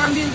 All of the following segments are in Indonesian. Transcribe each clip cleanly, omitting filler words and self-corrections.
ambil.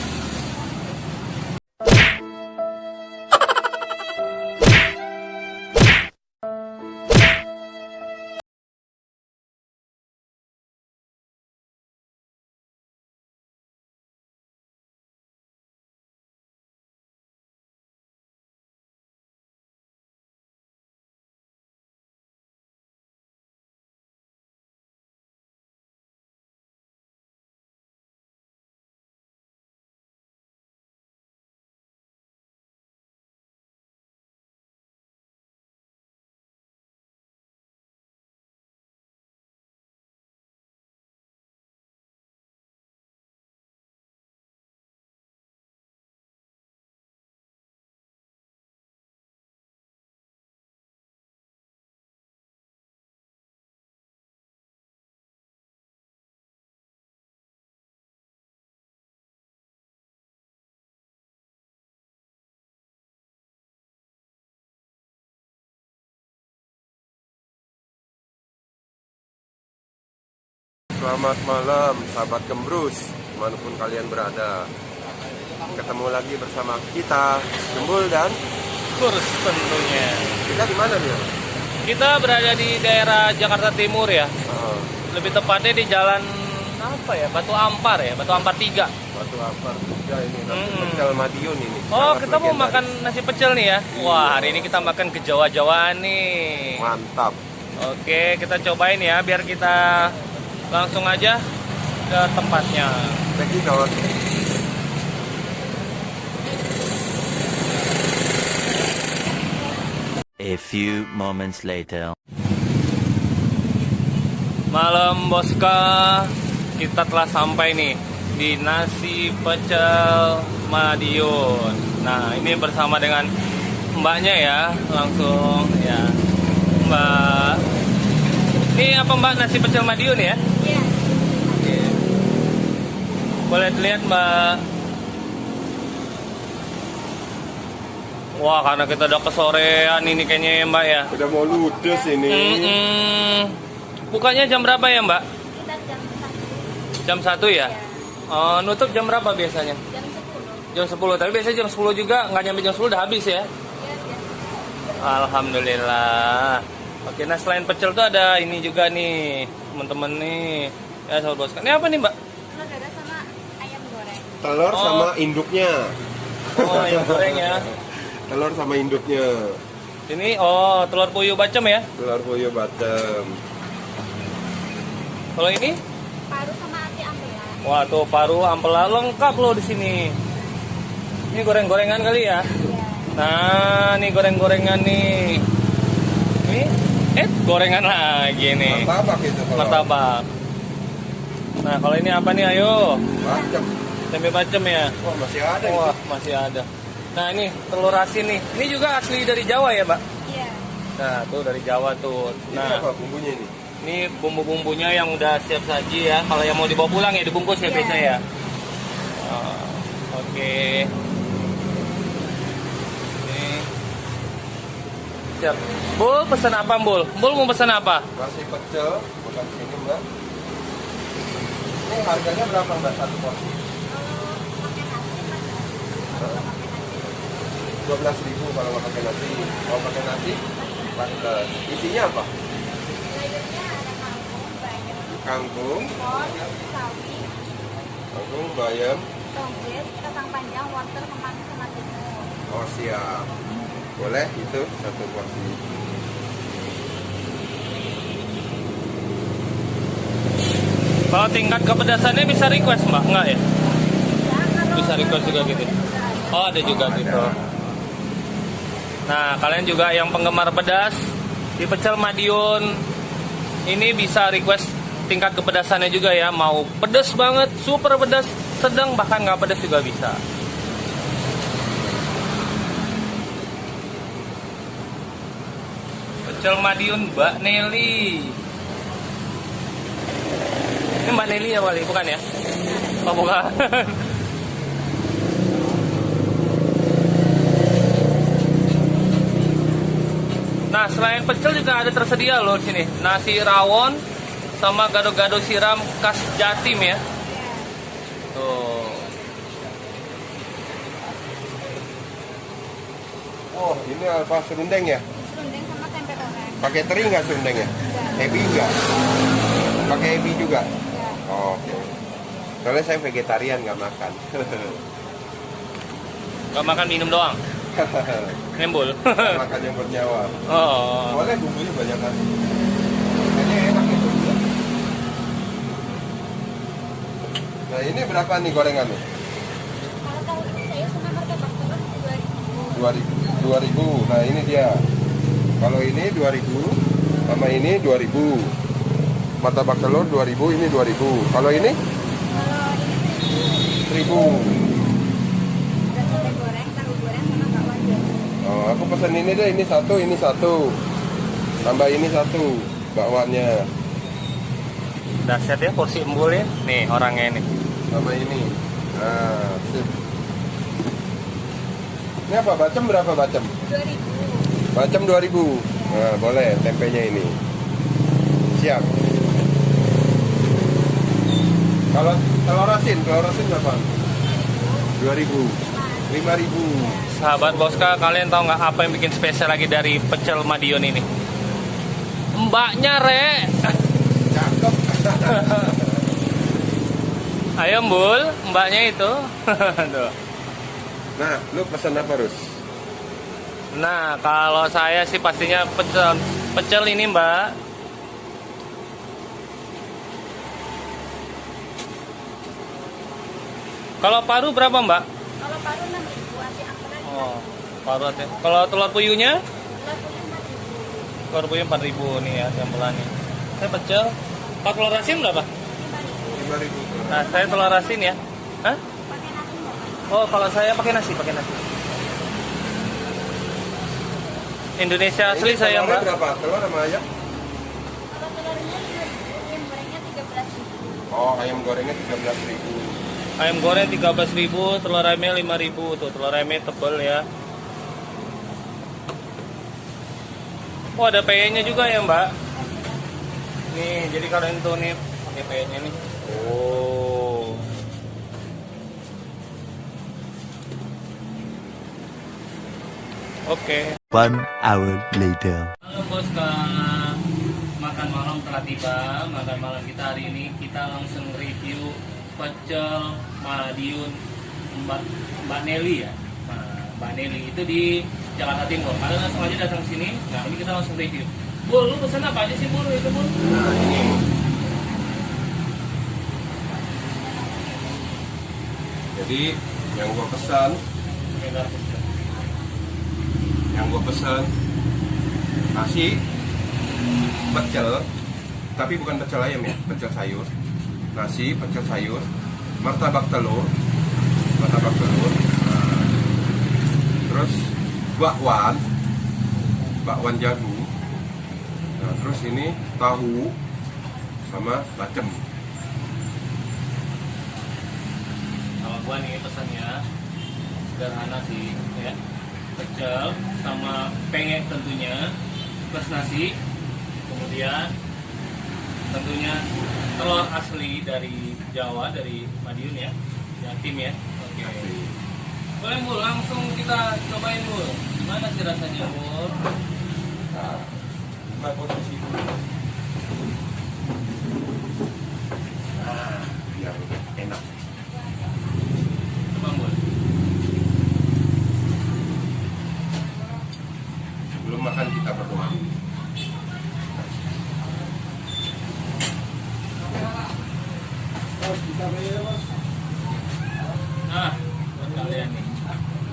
Selamat malam sahabat Gembrus, dimanapun kalian berada. Ketemu lagi bersama kita, Gembul dan Kurs tentunya. kita di mana nih? Kita berada di daerah Jakarta Timur ya. Lebih tepatnya di jalan apa ya? Batu Ampar ya, Batu Ampar 3. Batu Ampar juga ini, nasi pecel Madiun ini. Oh, Sangat kita mau legendaris. makan nasi pecel nih ya. Wah, hari ini kita makan ke Jawa-Jawaan nih. Mantap. Oke, kita cobain ya biar kita langsung aja ke tempatnya. Bekidot. A few moments later. Malam Boska, kita telah sampai nih di nasi pecel Madiun. Nah, ini bersama dengan mbaknya ya, langsung ya. Mbak, ini apa mbak, nasi pecel Madiun ya? Iya. Oke. Boleh dilihat mbak. Wah, karena kita udah kesorean ini kayaknya ya mbak ya. Udah mau ludes ini. Bukanya jam berapa ya mbak? Kita Jam jam 1. 1 ya? Oh, nutup jam berapa biasanya? Jam 10. Jam 10, tapi biasanya jam 10 juga, nggak nyampe jam 10 udah habis ya? Iya, iya. Alhamdulillah. Oke, nah selain pecel tuh ada ini juga nih, teman-teman nih. Ya, sahabat bos. Ini apa nih mbak? Telur dadar sama ayam goreng. Telur Oh. sama induknya. Oh, ayam goreng ya. Telur sama induknya. Ini, oh, telur puyuh bacem ya? Telur puyuh Batem. Kalau ini? Paru sama ati ampela. Wah, tuh paru ampela lengkap loh di sini. Ini goreng-gorengan kali ya? Iya. Nah, nih goreng-gorengan nih. Ini, gorengan lagi nih. Martabak itu kalau. Martabak. Nah, kalau ini apa nih? Ayo. Bacem. Tempe bacem ya? Wah, masih ada Wah, itu. masih ada. Nah, ini telur asin nih. Ini juga asli dari Jawa ya, Mbak? Iya. Nah, tuh dari Jawa tuh. Ini Nah, apa bumbunya ini? ini bumbu-bumbunya yang udah siap saji ya. Kalau yang mau dibawa pulang ya dibungkus ya Iya. biasa ya. Oh, oke. Ini. Siap. Bul, pesan apa, Bul? Bul mau pesan apa? Nasi pecel, bukan sini mbak. Ini harganya berapa mbak satu porsi? Pakai nasi Mas. 12.000 kalau nggak pakai nasi. Mau pakai nasi? Pakai. Isinya apa? Sayurnya ada kangkung, bayam, Kangkung, kol, sawi, kangkung, bayam. toget, kacang panjang, wortel, kemangi sama timun. Oh siap. Boleh itu satu porsi. Kalau tingkat kepedasannya bisa request, Mbak? Enggak ya? Kalau Bisa request juga gitu. Oh, ada juga gitu. Nah, kalian juga yang penggemar pedas di pecel Madiun ini bisa request tingkat kepedasannya juga ya. Mau pedas banget, super pedas, sedang, bahkan nggak pedas juga bisa. Pecel Madiun Mbak Nelly. Ini Mbak Nelly ya Wali, bukan ya? Oh bukan. Nah, selain pecel juga ada tersedia loh di sini. Nasi rawon sama gado-gado siram khas Jatim ya. Iya. Tuh. Oh, ini apa serundeng ya? Serundeng sama tempe orek. Pakai teri nggak serundengnya? Enggak. Ebi nggak? Pakai ebi juga? Enggak. Oh, oke. Soalnya saya vegetarian nggak makan. Gak makan minum doang. Nembul. Makan yang bernyawa. Oh. Boleh bumbunya banyak kan? Kayaknya enak itu. Nah ini berapa nih gorengannya? Kalau tahu ini saya sama martabak telur 2000. 2000. Nah ini dia. Kalau ini 2000, sama ini 2000. Martabak telur 2000, ini 2000. Kalau ini Kalau ini 1000. ada tempe goreng, tahu goreng sama bakwan biasa. Oh, aku pesan ini deh, ini satu. Tambah ini satu, bakwannya. Dahsyat ya porsi embul ya. Nih orangnya ini. Sama ini. Nah, sip. Ini apa? Bacem berapa bacem? 2000. Bacem 2000. Nah, boleh tempenya ini. Siap. Kalau telur asin berapa? 2000. 5000. Sahabat Boska, kalian tahu nggak apa yang bikin spesial lagi dari pecel Madiun ini? Mbaknya, Re. Cakep. Ayo, Mbul, mbaknya itu. Tuh. Nah, lu pesan apa, Rus? Nah, kalau saya sih pastinya pecel ini, Mbak. Kalau paru berapa, Mbak? Kalau paru 6.000, aci angkran. Oh, paru aja. Kalau telur puyuhnya? Telur puyuh 4.000. Telur puyuh 4.000 nih ya, sampelannya. Saya pecel. Pak telur asin berapa? 5000. Nah, saya telur asin ya. Hah? Pakai nasi enggak, Pak? Oh, kalau saya pakai nasi. Indonesia asli Ini saya, telurnya Mbak. berapa? Telur sama ayam? Kalau telurnya 5.000, ayam gorengnya 13.000. Oh, ayam gorengnya 13.000. Ayam goreng 13.000, telur ayamnya 5.000. Tuh, telur ayamnya tebel ya. Oh, ada PE-nya juga ya, Mbak. Nih, jadi kalian tuh nih pakai PE-nya nih. Oh. Oke. 1 hour later. Halo Boska, makan malam telah tiba. Makan malam kita hari ini kita langsung review pecel Madiun Mbak Nelly ya. Nah, Mbak Nelly itu di Jakarta Timur. Kalian langsung aja datang sini. Nah ini kita langsung review. Bul, lu pesan apa aja sih Bul? Itu Bul? Nah, ini. Jadi yang gua pesan, nasi, pecel, tapi bukan pecel ayam ya, pecel sayur. Nasi, pecel sayur, martabak telur, nah, terus bakwan jagung, nah, terus ini tahu sama bacem. Kalau gua nih pesannya sederhana sih ya. Pecel sama pengek tentunya, plus nasi, kemudian tentunya telur asli dari Jawa, dari Madiun ya, Jatim ya. Oke. Boleh Bul, langsung kita cobain Bul. Gimana sih rasanya Bul? Nah, posisi dulu. Nah, biar enak. Coba Bul. Sebelum makan kita berdoa. Nah, buat kalian nih.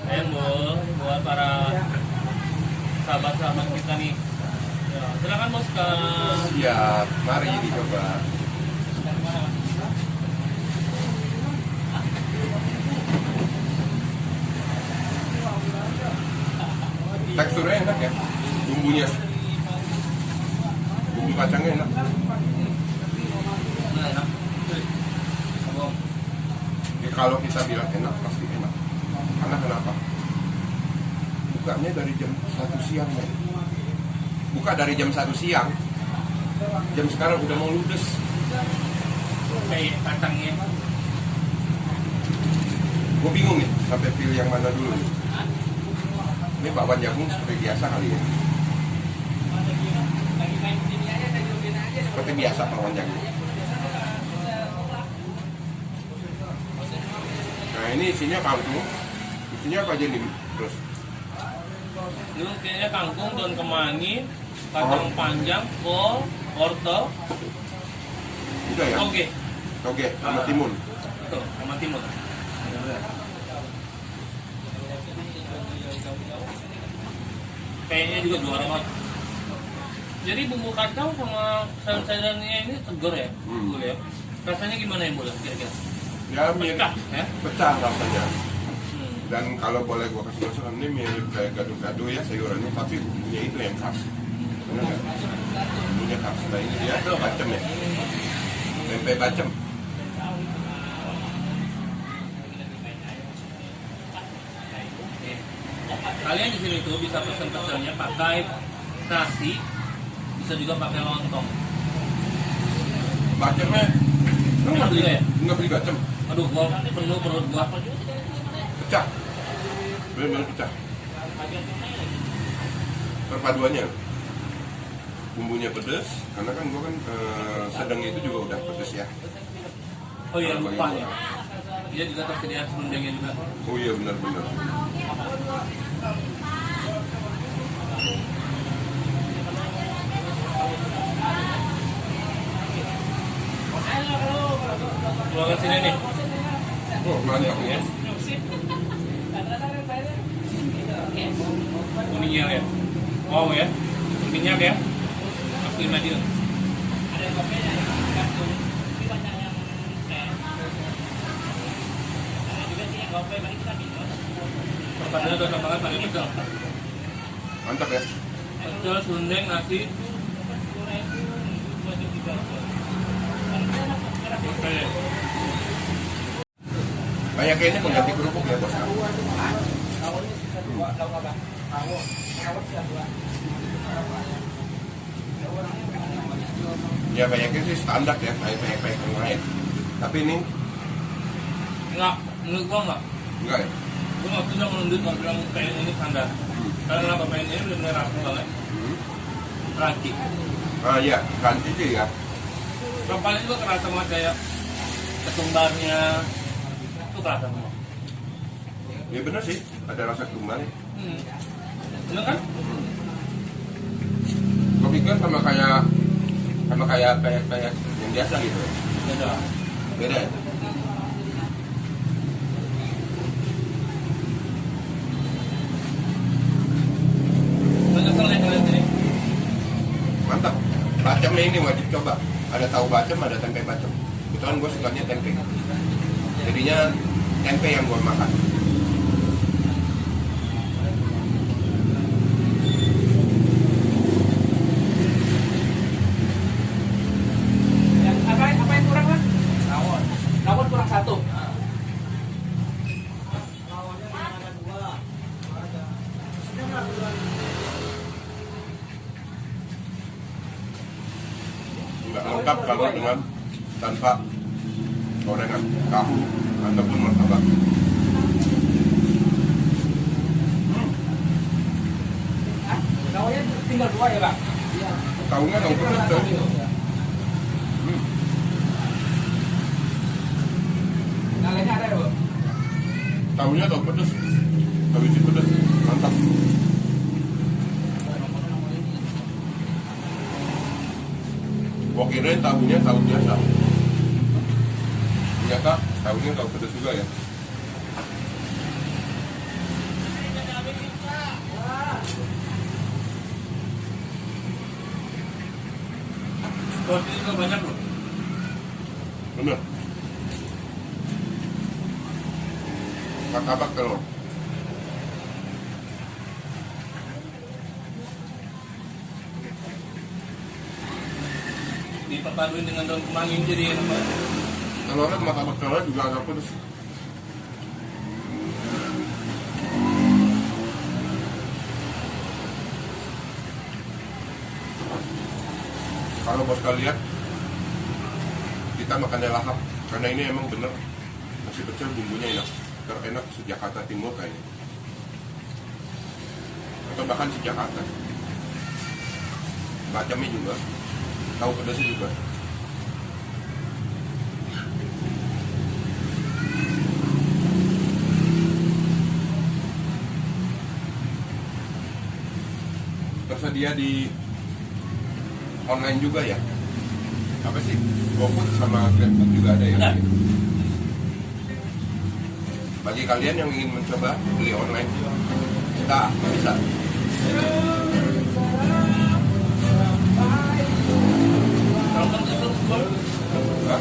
Ayo Bul, buat para sahabat-sahabat kita nih. Ya, silakan Boska. Siap, mari dicoba. Teksturnya enak ya, bumbunya, bumbu kacangnya enak. Nah, enak. Abang. Ya, kalau kita bilang enak pasti enak. Karena kenapa? Bukanya dari jam 1 siang ya. Buka dari jam 1 siang. Jam sekarang udah mau ludes. Kayak kacangnya. Gue bingung nih sampai pilih yang mana dulu nih. Ini bakwan jagung seperti biasa kali ya. Seperti biasa bakwan jagung. Nah ini isinya kangkung. Isinya apa aja nih? Terus Ini kayaknya kangkung, daun kemangi, kacang panjang, kol, wortel, udah ya? toge. Oke, sama timun. Tuh, sama timun. Kayaknya juga juara banget. Jadi bumbu kacang sama sayur-sayurannya ini segar ya, Bu ya. Rasanya gimana ya, Bu? Kira-kira? Ya mirip Pecah, ya? pecah rasanya. Hmm. Dan kalau boleh gua kasih masukan, ini mirip kayak gado-gado ya sayurannya, tapi bumbunya itu yang khas. Benar nggak? Bumbunya khas. Nah ini dia bacem ya. Tempe bacem. Kalian di sini tuh bisa pesen-pesennya pakai nasi, bisa juga pakai lontong. Bacemnya Enak juga ya? nggak beli bacem, Aduh, gua penuh perut gua. pecah. Benar-benar pecah. Perpaduannya, bumbunya pedes, karena kan gua kan sedang itu juga udah pedes ya. Oh iya, lupa ya. Dia juga tersedia serundengnya juga. Oh iya benar-benar. Keluarga sini nih. Oh mantap ya. Kuningnya ya. Wow ya. Minyak ya. Asli Madiun. Perpaduannya cocok banget pakai pecel. Mantap ya. Pecel, serundeng, nasi. Oke. Banyaknya ini pengganti kerupuk ya bos. Ya banyaknya sih standar ya, kayak yang lain. Tapi ini Enggak, menurut gua enggak. enggak ya. Gua nggak bisa menunduk nggak bilang pengen ini standar. Karena kenapa pengen ini benar-benar rapi banget. Crunchy. Ah iya, kanti sih ya. Rempahnya juga kerasa banget kayak ketumbarnya. Itu kerasa banget. Ya bener sih, ada rasa ketumbar. Bener kan? Gue pikir sama kayak yang biasa gitu. Beda. Beda ya. Banyak sekali kalian sini. Mantap. Bacemnya ini wajib coba. Ada tahu bacem, ada tempe bacem. Kebetulan gue sukanya tempe. Jadinya tempe yang gue makan. Apa yang kurang kan? Rawon kurang satu. Nggak lengkap kalau dengan tanpa gorengan tahu ataupun martabak. Rawonnya tinggal dua ya, Bang? Tahunya tahu pedas tuh. Nalenya ada ya, Bu? Tahunya tahu pedas. Tahu isi pedas. Mantap. Gua kirain tahunya tahu biasa. Ternyata tahunya tahu pedas juga ya. Porsi juga banyak loh. Bener. Martabak telur. Diperpaduin dengan daun kemangi jadi enak banget. Telurnya martabak telurnya juga agak pedas. Kalau bos kalian lihat, kita makannya lahap karena ini emang bener nasi pecel bumbunya enak, terenak sejak Jakarta Timur kayaknya. atau bahkan si Jakarta. Macamnya juga, tahu pedasnya juga. Tersedia di online juga ya. Apa sih? GoFood sama GrabFood juga ada ya. Bagi kalian yang ingin mencoba beli online, kita bisa. Hah? Tunggu, Kak.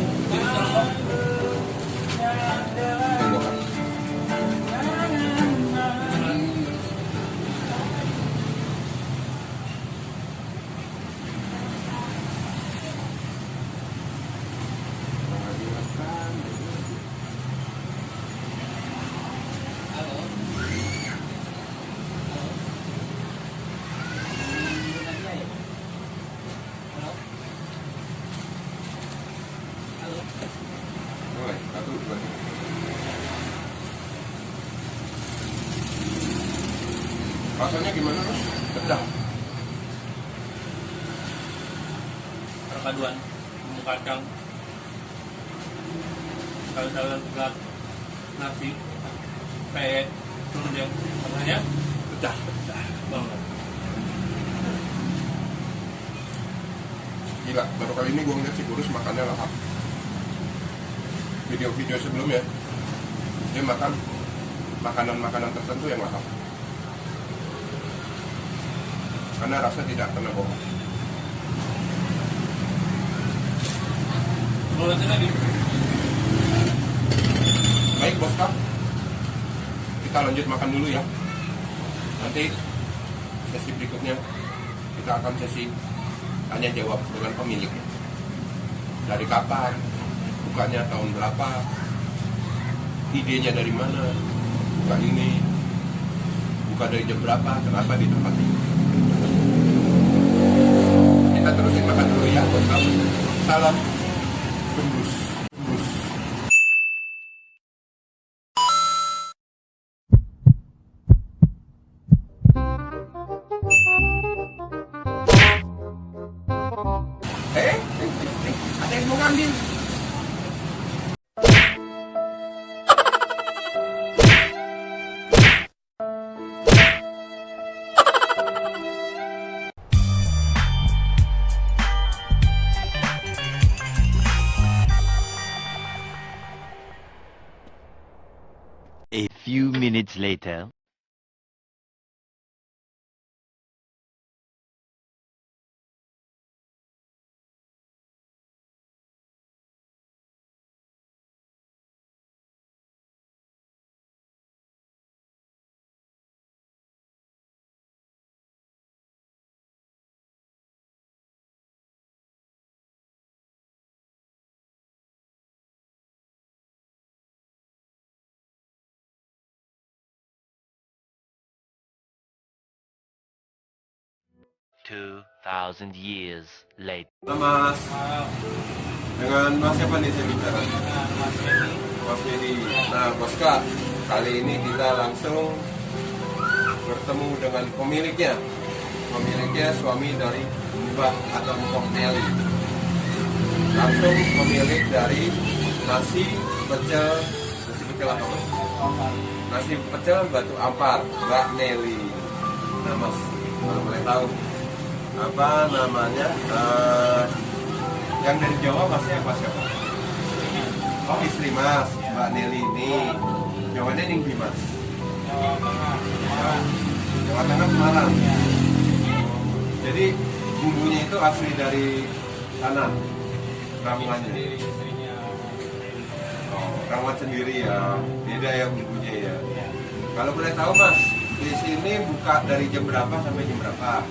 Mulai, 1, 2, 3. Rasanya gimana, Mas? Pedas. Perpaduan bumbu kacang, sayur-sayuran segar, nasi, pet, serundeng, rasanya Pedas. banget. Gila, baru kali ini gue ngeliat si Kurus makannya lahap. Video-video sebelumnya dia makan makanan-makanan tertentu yang lahap karena rasa tidak kena bohong. Mau lanjut lagi? Baik bos Kap, kita lanjut makan dulu ya. Nanti sesi berikutnya kita akan sesi tanya jawab dengan pemiliknya. Dari kapan, bukanya tahun berapa, idenya dari mana, buka ini, buka dari jam berapa, kenapa di tempat ini. Kita terusin makan dulu ya bos Kap. Salam tembus. Ada yang mau ngambil. A few minutes later. "2,000 years later." Mas, dengan Mas siapa nih saya bicara? Mas Dedi. Nah, Bos Kak, kali ini kita langsung bertemu dengan pemiliknya. Pemiliknya suami dari Mbak atau Mpok Nelly. Langsung pemilik dari nasi pecel apa Mas? Nasi pecel Batu Ampar, Mbak Nelly. Nah Mas, kalau boleh tahu apa namanya? Yang dari Jawa Masnya apa siapa? Oh istri Mas, Mbak Nelly ini. Jawanya Ninggi Mas. Jawa Tengah Semarang. Jadi bumbunya itu asli dari sana, ramuannya. Oh, ramuan sendiri ya, beda ya bumbunya ya. Kalau boleh tahu Mas, di sini buka dari jam berapa sampai jam berapa?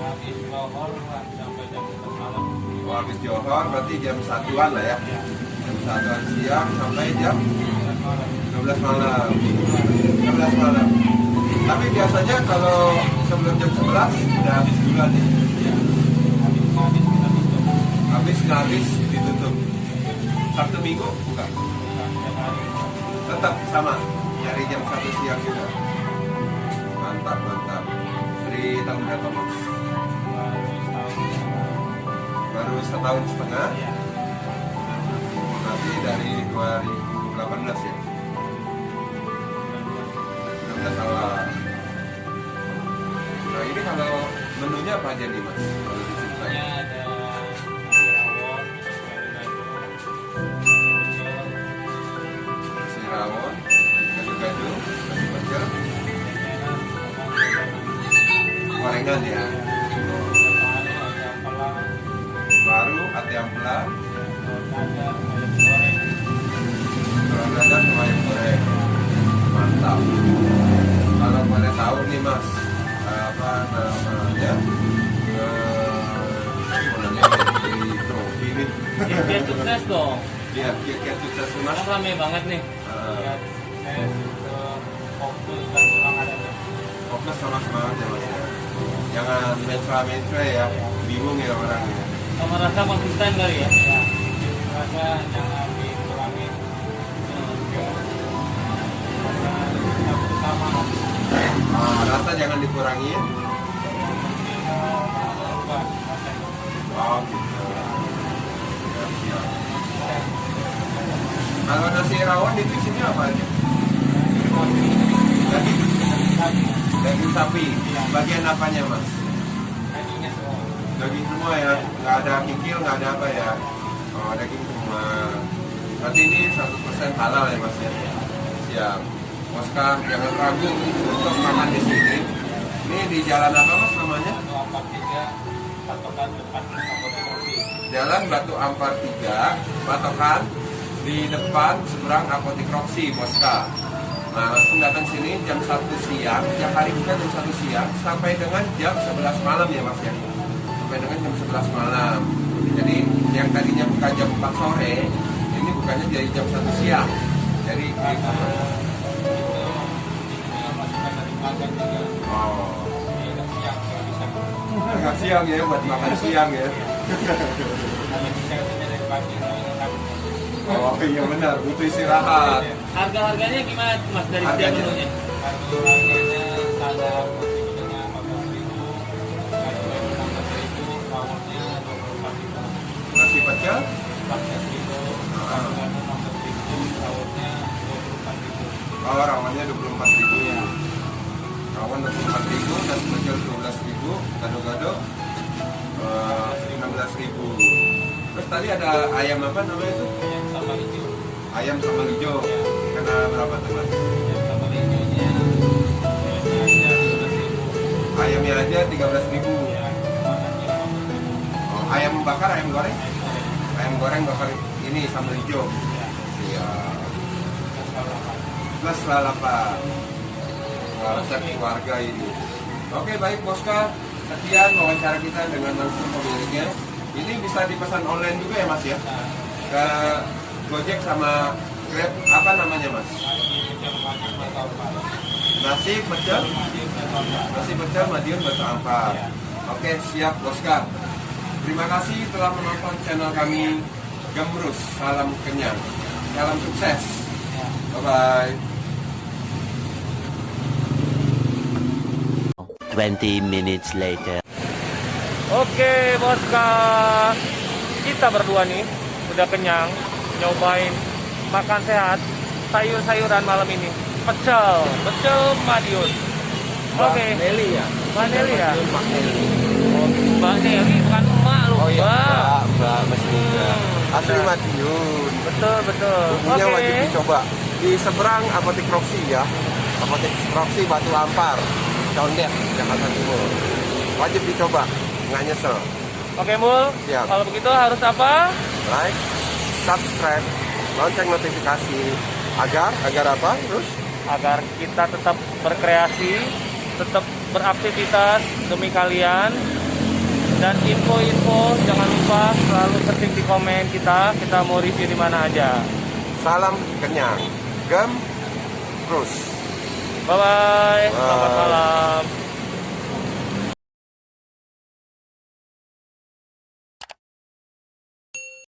Habis Johor sampai jam 11 malam. Oh, habis Johor berarti jam 1-an lah ya. Jam 1-an siang sampai jam 12 malam. 12 malam. Tapi biasanya kalau sebelum jam 11 udah habis duluan nih. Ya. Habis kita tutup. Habis ditutup. Sabtu Minggu buka. Setiap hari. Tetap sama dari jam 1 siang juga. Mantap. Dari tahun berapa mas? Baru setahun setengah. Berarti dari 2018 ya. 19 awal. Nah ini kalau menunya apa aja nih mas? Kalau diceritain. Ada Rawon, gado-gado, nasi pecel, gorengan ya. Baru ati ampela, telur dadar sama ayam goreng. Mantap. Kalau boleh tahu nih mas, apa namanya? Itu ini. dia sukses dong. Lihat kiat sukses mas. Kan rame banget nih. Lihat, saya fokus dan kurang ada. Fokus sama semangat ya mas ya. Jangan mesra ya. Bingung ya orang ya. Sama rasa konsisten kali ya. Rasa jangan dikurangi. Rasa jangan dikurangin. Oh gitu. Siap. Kalau nasi rawon itu isinya apa aja? Daging sapi. Bagian apanya mas? Daging semua ya, nggak ada kikil, nggak ada apa ya? Oh daging semua. Berarti ini 100% halal ya mas ya? Siap. Moska jangan ragu untuk makan di sini. Ini di jalan apa mas namanya? Jalan Batu Ampar 3, Patokan di depan seberang Apotik Roxy, Moska. Nah langsung datang sini jam 1 siang, tiap hari buka jam 1 siang sampai dengan jam 11 malam ya mas ya. Sampai dengan jam 11 malam. Jadi yang tadinya buka jam 4 sore, ini bukanya dari jam 1 siang. Jadi agak siang ya buat makan siang ya. Oh iya benar, butuh istirahat. Harga-harganya gimana mas dari setiap Harganya? menunya? Harganya standar dengan 14.000, rawonnya 24.000, Nasi pecel? 14.000, rawonnya 24.000. Oh rawannya 24.000 ya. Rawon 24.000, nasi pecel 12.000, gado-gado 16.000. Terus tadi ada ayam apa namanya itu? Yang sama hijau. Ayam sambal hijau. Kena berapa tuh mas? Yang sama hijaunya Ayamnya aja 13.000. ya, makannya 15.000. Oh, ayam bakar, ayam goreng? Ayam goreng bakar ini sambal hijau. Iya. Plus lalapan. Wah, resep keluarga ini. Oke baik Moska, sekian wawancara kita dengan langsung pemiliknya. Ini bisa dipesan online juga ya mas ya? Ke Gojek sama Grab, apa namanya mas? Nasi pecel? Nasi pecel Madiun Batu Ampar. Oke siap Moska. Terima kasih telah menonton channel kami Gemrus. Salam kenyang, salam sukses. Bye bye. 20 minutes later. Oke Moska, kita berdua nih udah kenyang nyobain makan sehat sayur-sayuran malam ini. Pecel Madiun. Oke. Nelly ya? Mbak Nelly ya? Mbak Nelly. Oh, Mbak Nelly bukan emak lu, Oh iya, Mbak. Mbak Mesnya. Asli Madiun. Betul. Bumbunya Oke. wajib dicoba. Di seberang Apotik Roxy ya. Apotik Roxy Batu Ampar, Condet, Jakarta Timur. Wajib dicoba, nggak nyesel. Oke, Mul. Siap. Kalau begitu harus apa? Like, subscribe, lonceng notifikasi. Agar apa? Terus? Agar kita tetap berkreasi, tetap beraktivitas demi kalian. Dan info-info jangan lupa selalu ketik di komen kita mau review di mana aja. Salam kenyang. Gem terus. Bye bye. Selamat Bye. malam.